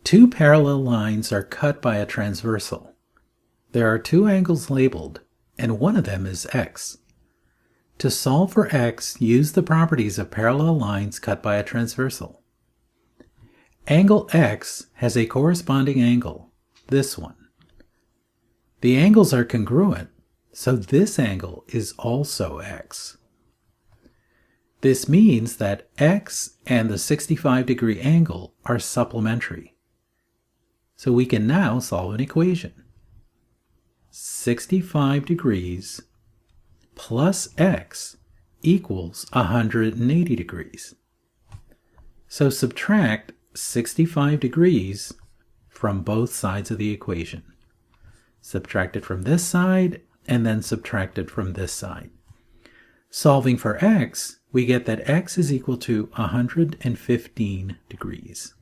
Two parallel lines are cut by a transversal. There are two angles labeled, and one of them is x. To solve for x, use the properties of parallel lines cut by a transversal. Angle x has a corresponding angle, this one. The angles are congruent, so this angle is also x. This means that x and the 65-degree angle are supplementary. So we can now solve an equation. 65 degrees plus x equals 180 degrees. So subtract 65 degrees from both sides of the equation. Subtract it from this side and then subtract it from this side. Solving for x, we get that x is equal to 115 degrees.